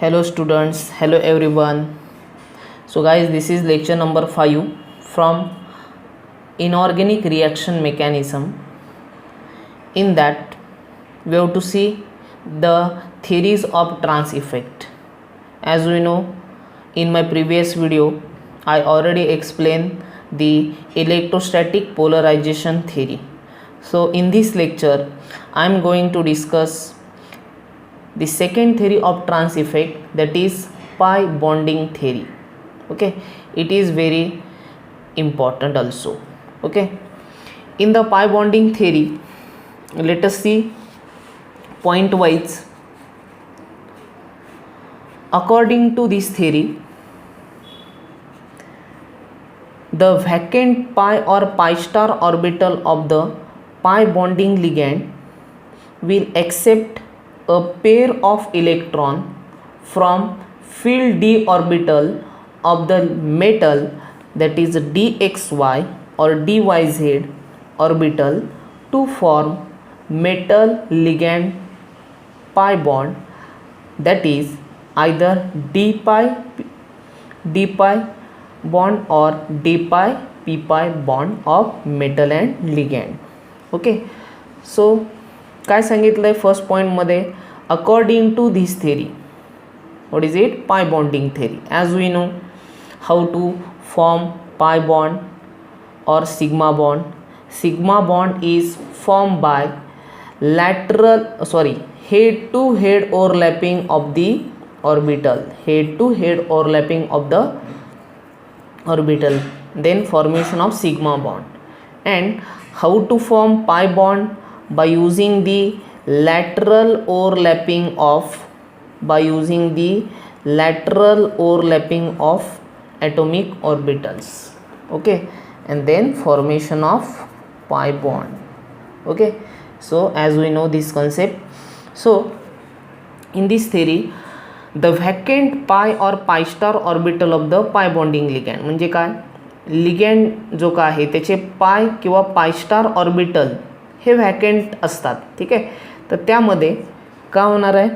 Hello students, hello everyone. So guys, this is lecture number 5 from inorganic reaction mechanism. In that we have to see the theories of trans effect. As we know, in my previous video I already explained the electrostatic polarization theory. So in this lecture I am going to discuss the second theory of trans effect, that is pi bonding theory. Okay, it is very important also. Okay, in the pi bonding theory, let us see point wise. According to this theory, the vacant pi or pi star orbital of the pi bonding ligand will accept a pair of electron from field d orbital of the metal, that is dxy or dyz orbital, to form metal ligand pi bond, that is either d pi bond or d pi p pi bond of metal and ligand. Okay, so काय सांगितलंय first point मध्ये, according to this theory. What is it? Pi bonding theory. As we know how to form pi bond or sigma bond. Sigma bond is formed by head to head overlapping of the orbital, head to head overlapping of the orbital, then formation of sigma bond. And how to form pi bond? By using the lateral overlapping of atomic orbitals. Okay, and then formation of pi bond. Okay, so as we know this concept, so in this theory the vacant pi or pi star orbital of the pi bonding ligand, म्हणजे काय, ligand जो का आहे त्याचे पाय किंवा pi star orbital हे vacant असतात. ठीक आहे, तर त्यामध्ये काय होणार आहे,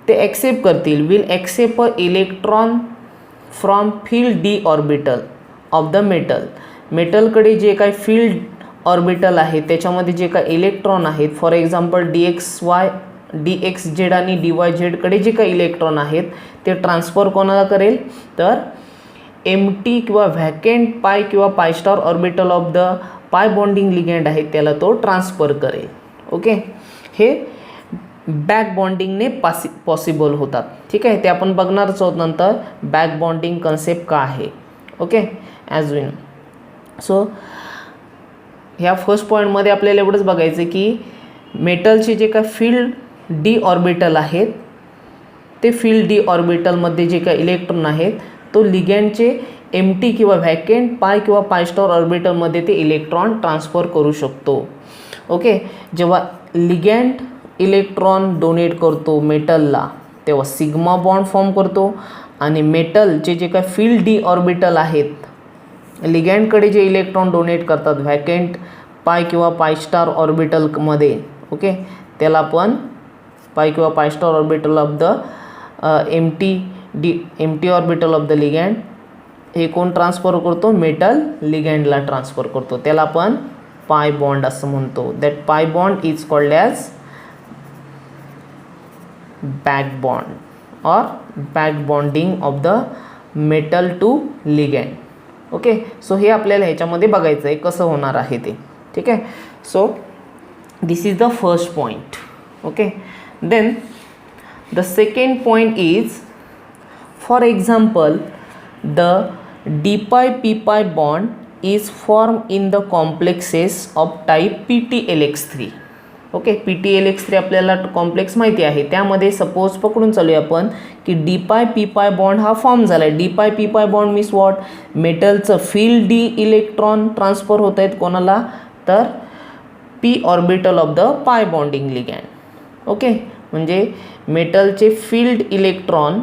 ते ॲक्सेप्ट करतील, will accept a electron from field d orbital of the मेटलकडे जे काही फील्ड ऑर्बिटल आहे त्याच्यामध्ये जे काही इलेक्ट्रॉन आहेत, फॉर एक्झाम्पल dx z आणि dy z कडे जे काही इलेक्ट्रॉन आहेत ते ट्रान्सफर कोणाला करेल, तर एम्प्टी किंवा व्हॅकंट पाय किंवा pi star orbital of the pi bonding ligand आहे त्याला तो ट्रान्सफर करेल. ओके, हे बॅक बॉन्डिंगने पॉसिबल होतात. ठीक आहे, ते आपण बघणारच आहोत नंतर बॅक बॉन्डिंग कन्सेप्ट का आहे. Okay, as we know. So ह्या फर्स्ट पॉईंटमध्ये आपल्याला एवढंच बघायचं की मेटलचे जे काय फील्ड डी ऑर्बिटल आहेत ते फील्ड डी ऑर्बिटलमध्ये जे काही इलेक्ट्रॉन आहेत तो लिगँडचे एम्प्टी किंवा व्हॅकंट पाय किंवा पाय स्टार ऑर्बिटलमध्ये ते इलेक्ट्रॉन ट्रान्सफर करू शकतो. ओके, जेव्हा लिगँड इलेक्ट्रॉन डोनेट करतो मेटलला तेव्हा सिग्मा बॉन्ड फॉर्म करतो आणि मेटलचे जे काय फील्ड डी ऑर्बिटल आहेत लिगँडकडे जे इलेक्ट्रॉन डोनेट करतात व्हॅकंट पाय किंवा पाय स्टार ऑर्बिटलमध्ये, ओके, त्याला आपण पाय किंवा pi star orbital of the empty orbital of the ligand हे कोण ट्रान्सफर करतो, मेटल लिगँडला ट्रान्सफर करतो, त्याला आपण पाय बॉन्ड असं म्हणतो. That pi bond is called as back bond or back bonding of the metal to ligand. Okay, so हे आपल्याला ह्याच्यामध्ये बघायचं आहे कसं होणार आहे ते. ठीक आहे, so this is the first point. Okay, then the second point is, for example the d pi p pi bond is formed in the complexes of type PTLX3. Okay, PTLX3 आपल्याला कॉम्प्लेक्स माहिती आहे. त्यामध्ये suppose पकडून चालूया आपण की D pi p pi bond हा form झाला आहे. D pi p pi bond means what, मेटलचं फील्ड डी इलेक्ट्रॉन ट्रान्सफर होत आहेत कोणाला, तर p orbital of the pi bonding ligand. Okay, म्हणजे मेटलचे फील्ड इलेक्ट्रॉन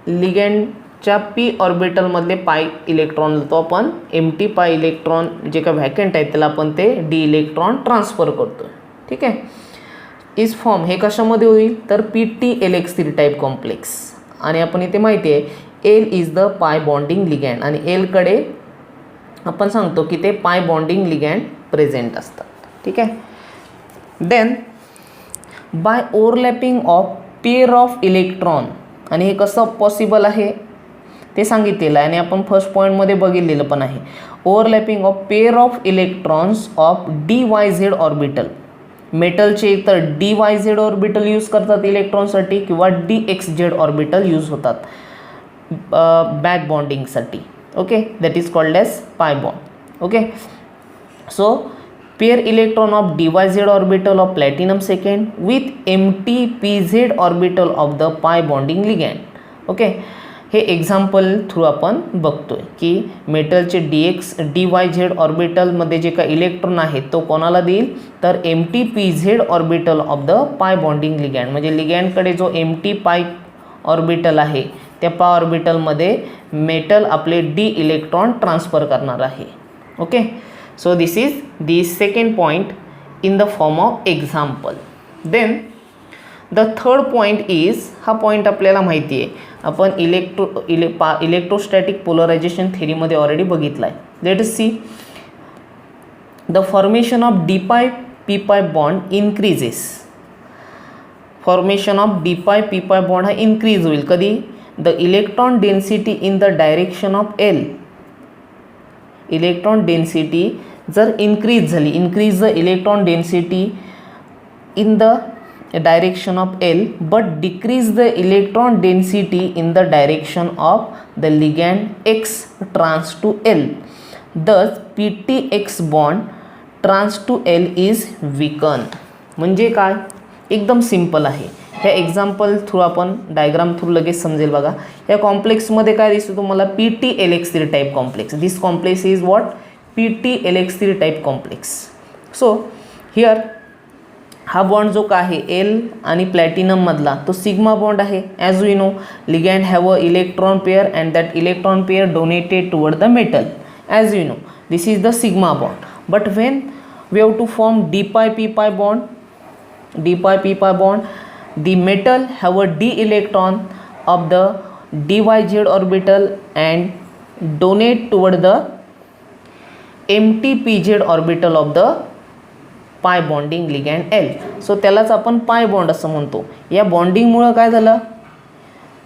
लिगँडच्या पी ऑर्बिटलमधले पाय इलेक्ट्रॉन तो आपण एम्प्टी पाय इलेक्ट्रॉन जे का व्हॅकंट आहे त्याला आपण ते डी इलेक्ट्रॉन ट्रान्सफर करतो. ठीक आहे, इज फॉर्म हे कशामध्ये होईल तर PTLX3 टाईप कॉम्प्लेक्स. आणि आपण इथे माहिती आहे L is the pi bonding ligand आणि एलकडे आपण सांगतो की ते पाय बॉन्डिंग लिगँड प्रेझेंट असतात. ठीक आहे. Then by overlapping of pair of electron, आणि हे कसं पॉसिबल आहे ते सांगितलेलं आहे आणि आपण फर्स्ट पॉईंटमध्ये बघितलेलं पण आहे. Overlapping of pair of electrons of DYZ orbital. मेटलचे तर DYZ ऑर्बिटल यूज करतात इलेक्ट्रॉनसाठी किंवा DXZ ऑर्बिटल यूज होतात बॅक बॉन्डिंगसाठी. Okay, that is called as pi bond. Okay, so pair electron of DYZ orbital of platinum second with MTPZ orbital of the pi bonding ligand. Okay, हे example through आपण बघतोय की मेटलचे DYZ ऑर्बिटलमध्ये जे काही electron आहेत तो कोणाला देईल तर MTPZ orbital of the pi bonding ligand. म्हणजे लिगँडकडे जो MT पाय ऑर्बिटल आहे त्या पाय ऑर्बिटलमध्ये मेटल आपले D इलेक्ट्रॉन ट्रान्सफर करणार आहे. Okay, so this is the second point in the form of example. Then the third point is, हा पॉईंट आपल्याला माहिती आहे, आपण इलेक्ट्रोस्टॅटिक पोलरायझेशन थेरीमध्ये ऑलरेडी बघितला आहे. Late us see the formation of D पाय P pi bond increases. Formation of D पाय P pi bond हा इन्क्रीज होईल कधी the electron density in the direction of L. Electron density जर increase झाली, increase the electron density in the direction of L but decrease the electron density in the direction of the ligand X trans to L. Thus PTX bond trans to L is weakened. म्हणजे काय, एकदम simple आहे. ह्या example through आपण diagram through लगेच समजेल. बघा या कॉम्प्लेक्समध्ये काय दिसतं तुम्हाला PTLX3 type complex. This complex is what PTLX3 type complex. So here हा बॉन्ड जो काय आहे एल आणि प्लॅटिनममधला तो सिग्मा बॉन्ड आहे. As we know ligand have a electron pair and that electron pair donated toward the metal. As we know this is the sigma bond. But when we have to form D पाय P pi bond, D पाय P pi bond, the metal have a D electron of the DYZ orbital and donate toward the MTPZ orbital of the पाय bonding ligand L. So त्यालाच आपण pi bond असं म्हणतो. या बॉन्डिंगमुळं काय झालं,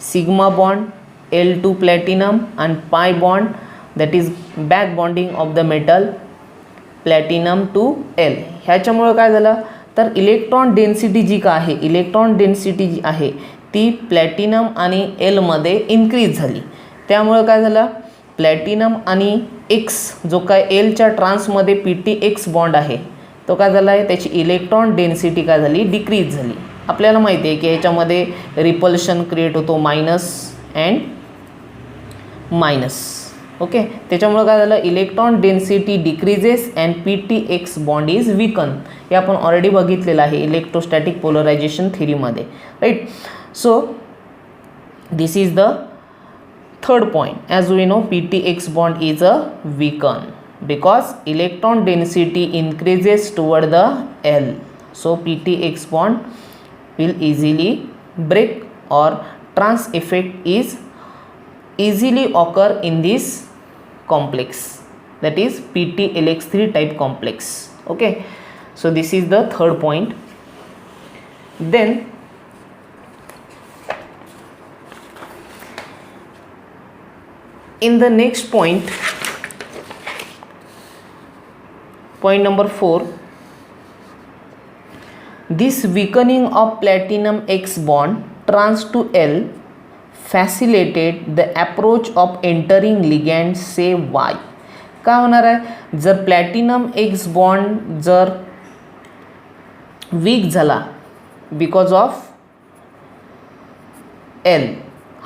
sigma bond L2 platinum आणि pi bond that is back bonding of the metal platinum to L. ह्याच्यामुळं काय झालं तर इलेक्ट्रॉन डेन्सिटी जी का आहे, इलेक्ट्रॉन डेन्सिटी जी आहे ती प्लॅटिनम आणि Lमध्ये इन्क्रीज झाली. त्यामुळं काय झालं प्लॅटिनम आणि X जो काय Lच्या ट्रान्समध्ये PTX बॉन्ड आहे तो काय झाला आहे त्याची इलेक्ट्रॉन डेन्सिटी काय झाली डिक्रीज झाली. आपल्याला माहिती आहे की ह्याच्यामध्ये रिपल्शन क्रिएट होतो मायनस अँड मायनस. ओके, त्याच्यामुळे काय झालं electron density decreases and PTX bond is weaken. हे आपण ऑलरेडी बघितलेलं आहे इलेक्ट्रोस्टॅटिक पोलरायझेशन थेरीमध्ये, right. So this is the third point. As we know PTX bond is a weaken because electron density increases toward the L. So PTX bond will easily break or trans effect is easily occur in this complex, that is PTLX3 type complex. Okay, so this is the third point. Then in the next point, point number 4, this weakening of platinum X bond trans to L facilitated the approach of entering ligand say Y. काय होणार आहे जर platinum X bond जर weak झाला because of L,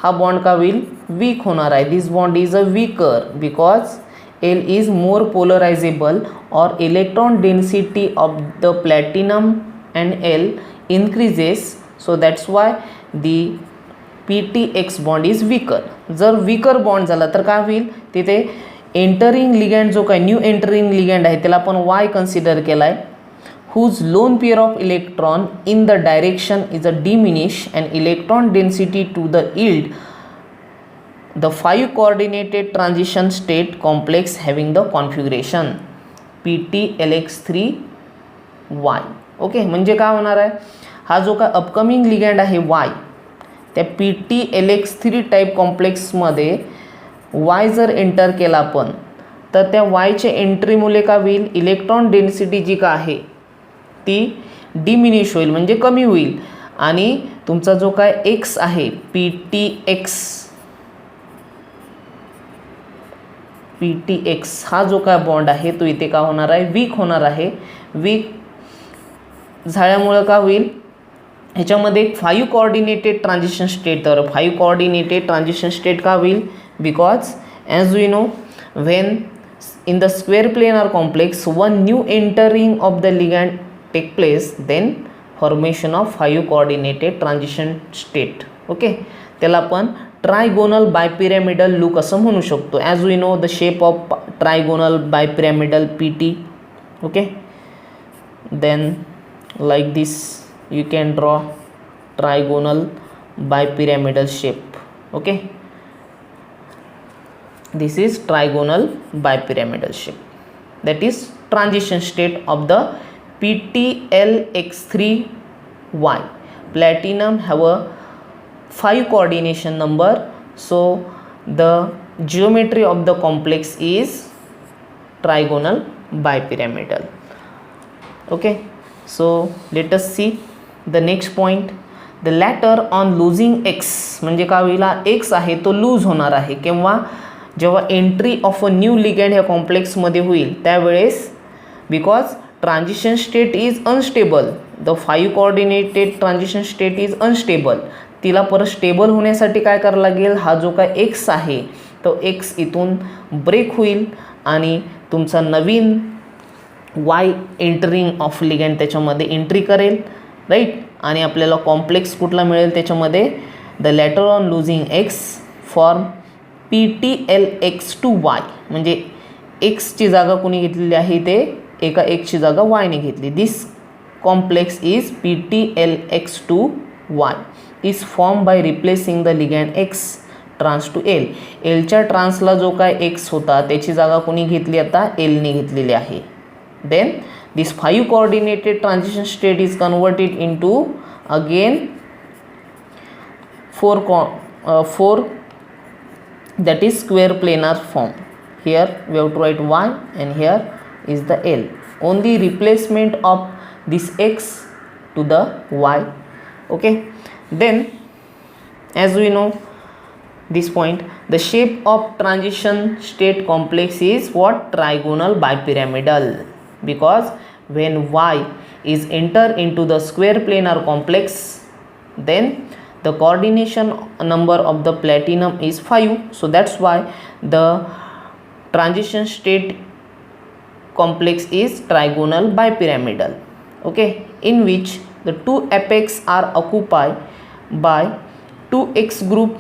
हा bond का होईल weak होणार आहे. This bond is a weaker because L is more polarizable or electron density of the platinum and L increases, so that's why the PTX bond is weaker. जर weaker bond झाला तर काय होईल तिथे एंटरिंग लिगँड जो काय new entering ligand आहे त्याला आपण Y कन्सिडर केला आहे. whose lone pair of electron in the direction is a diminish and electron density to the yield the 5 coordinated transition state complex having the configuration PTLX3Y. Okay, म्हणजे काय होणार आहे, हा जो काय अपकमिंग लिगँड आहे वाय, त्या PTLX3 टाईप कॉम्प्लेक्समध्ये वाय जर एंटर केला आपण, तर त्या वायचे एंट्रीमुळे काय होईल, इलेक्ट्रॉन डेन्सिटी जी का आहे ती डिमिनिश होईल, म्हणजे कमी होईल. आणि तुमचा जो काय एक्स आहे PTX हा जो काय बॉन्ड आहे तो इथे का होणार आहे, वीक होणार आहे. वीक झाल्यामुळं का होईल, ह्याच्यामध्ये एक 5 कोऑर्डिनेटेड ट्रान्झिशन स्टेट, तर 5 कोऑर्डिनेटेड ट्रान्झिशन स्टेट का होईल, because as we know when in the square planar complex one new entering of the ligand take place, then formation of 5 coordinated transition state. Okay, त्याला आपण trigonal bipyramidal look असं म्हणू शकतो. As we know the shape of trigonal bipyramidal PT. Okay, then like this you can draw trigonal bipyramidal shape. Okay, this is trigonal bipyramidal shape, that is transition state of the PTLX3Y. Platinum have a 5 coordination number, so the geometry of the complex is trigonal bipyramidal. Okay, so let us see the next point. The latter on losing x, म्हणजे काय होईल, x आहे तो loose होणार आहे किंवा जेव्हा entry of a new ligand ह्या कॉम्प्लेक्समध्ये होईल त्यावेळेस, because transition state is unstable, the 5 coordinated transition state is unstable, तिला परत स्टेबल होण्यासाठी काय करावं लागेल, हा जो काय एक्स आहे तो एक्स इथून ब्रेक होईल आणि तुमचा नवीन वाय एंटरिंग ऑफ लिगँड त्याच्यामध्ये एंट्री करेल, राईट. आणि आपल्याला कॉम्प्लेक्स कुठला मिळेल त्याच्यामध्ये, the latter on losing X form PTLX2Y, म्हणजे एक्सची जागा कोणी घेतलेली आहे, ते एका एक्सची जागा वायने घेतली. This complex is PTLX2Y is form by replacing the ligand X trans to L. एलच्या ट्रान्सला जो काय एक्स होता त्याची जागा कोणी घेतली, आता एलने घेतलेली आहे. Then this 5 coordinated transition state is converted into again 4 that is square planar form. Here we have to write y and here is the L. Only replacement of this x to the y. Okay, then as we know this point, the shape of transition state complex is what, trigonal bipyramidal, because when y is enter into the square planar complex, then the coordination number of the platinum is 5, so that's why the transition state complex is trigonal bipyramidal. Okay, in which the two apex are occupied by 2x group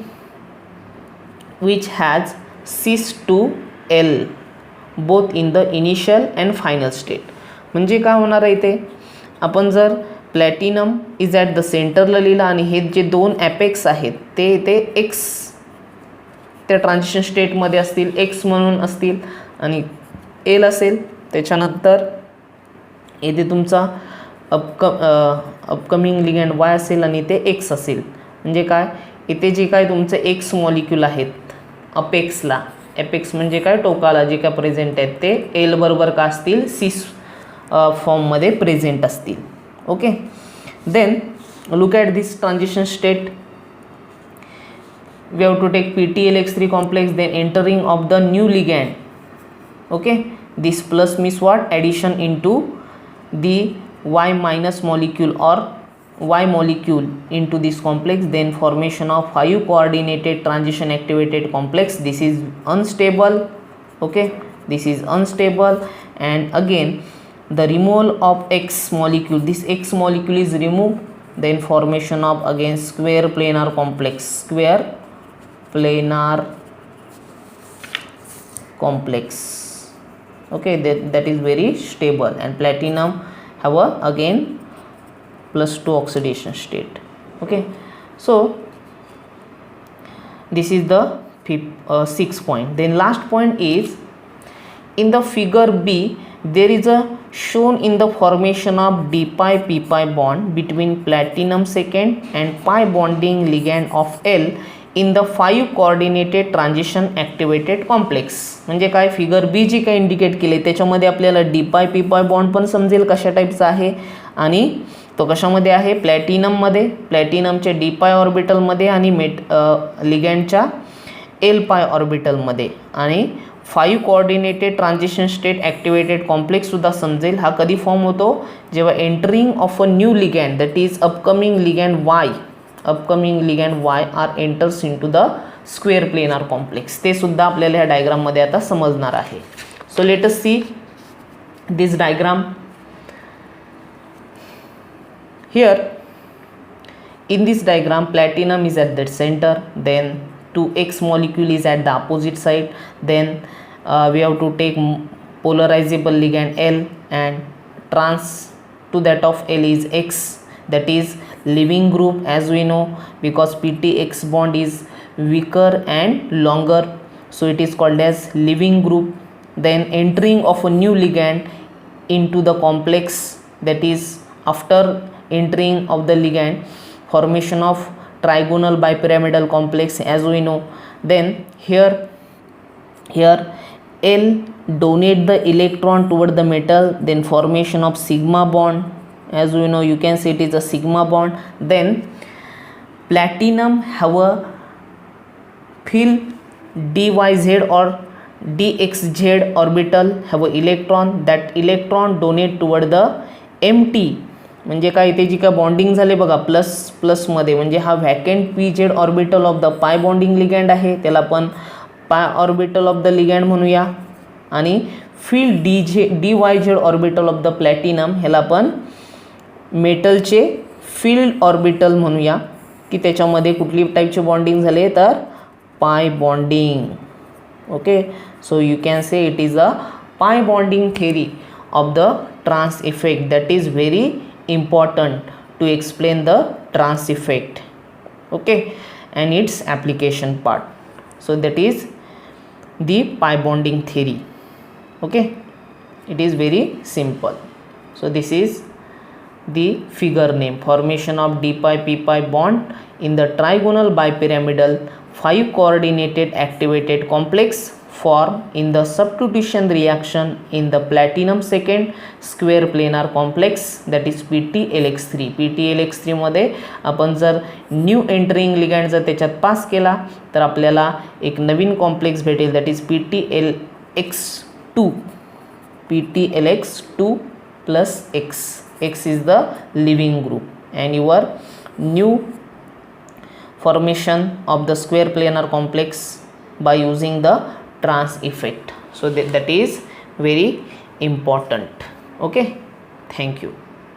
which has cis to L both in the initial and final state. म्हणजे काय होणार आहे, ते आपण जर platinum is at the सेंटरला लिहिलं आणि हे जे दोन ॲपेक्स आहेत ते एक्स त्या ट्रान्झिशन स्टेटमध्ये असतील, एक्स म्हणून असतील आणि एल असेल. त्याच्यानंतर येथे तुमचा अपकमिंग लिगँड वाय असेल आणि ते एक्स असेल. म्हणजे काय, इथे जे काय तुमचे एक्स मॉलिक्यूल आहेत अपेक्सला, एपेक्स म्हणजे काय, टोकाला जे काय प्रेझेंट आहेत ते एल बरोबर का असतील, सिस फॉर्ममध्ये प्रेझेंट असतील. Okay, then look at this transition state. We have to take PTLX3 complex, then entering of the new ligand. Okay, this plus means what, addition into the y minus molecule or y molecule into this complex, then formation of 5 coordinated transition activated complex. This is unstable. Okay, this is unstable, and again the removal of x molecule, this x molecule is removed, then formation of again square planar complex, square planar complex. Okay, that is very stable, and platinum have a again +2 oxidation state. Okay, so this is the sixth point. Then last point is, in the figure B, there is a shown in the formation of d pi p pi bond between platinum second and pi bonding ligand of L in the 5 coordinated transition activated complex. म्हणजे काय, figure बी जी काय indicate केले त्याच्यामध्ये आपल्याला D pi p pi bond पण समजेल कशा टाईपचा आहे, आणि तो कशामध्ये आहे, प्लॅटिनममध्ये, प्लॅटिनमच्या डी पाय ऑर्बिटलमध्ये आणि लिगँडच्या एल पाय ऑर्बिटलमध्ये, आणि 5 coordinated transition state activated complex सुद्धा समजेल. हा कधी फॉर्म होतो, जेव्हा entering of a new ligand that is upcoming ligand Y are enters into the square planar complex. ते सुद्धा आपल्याला ह्या डायग्राममध्ये आता समजणार आहे. So let us see this diagram. Here in this diagram, platinum is at the center, then 2x molecule is at the opposite side, then we have to take polarizable ligand L, and trans to that of L is X, that is leaving group, as we know, because PTX bond is weaker and longer, so it is called as leaving group. Then entering of a new ligand into the complex, that is after entering of the ligand, formation of trigonal bipyramidal complex, as we know. Then here L donate the electron toward the metal, then formation of sigma bond, as we know, you can say it is a sigma bond. Then platinum have a fill dyz or dxz orbital, have a electron, that electron donate toward the empty, म्हणजे काय, इथे जी काय bonding झाले बघा plus प्लसमध्ये, म्हणजे हा vacant P Z orbital of the pi bonding ligand आहे, त्याला आपण पाय ऑर्बिटल ऑफ द लिगँड म्हणूया, आणि field D Y Z orbital of the platinum ह्याला आपण मेटलचे फील्ड ऑर्बिटल म्हणूया, की त्याच्यामध्ये कुठली टाईपचे बॉन्डिंग झाले, तर पाय bonding. Okay, so you can say it is a pi bonding theory of the trans effect, that is very important to explain the trans effect. Okay, and its application part. So that is the pi bonding theory. Okay, it is very simple. So this is the figure name, formation of d pi p pi bond in the trigonal bipyramidal 5 coordinated activated complex form in the substitution reaction in the platinum second square planar complex, that is PTLX3. PTLX3 मध्ये आपण जर new entering ligand जर त्याच्यात pass केला तर आपल्याला एक नवीन complex भेटेल, that is PTLX2 plus X. X is the living group, and your new formation of the square planar complex by using the trans effect. So that is very important. Okay, thank you.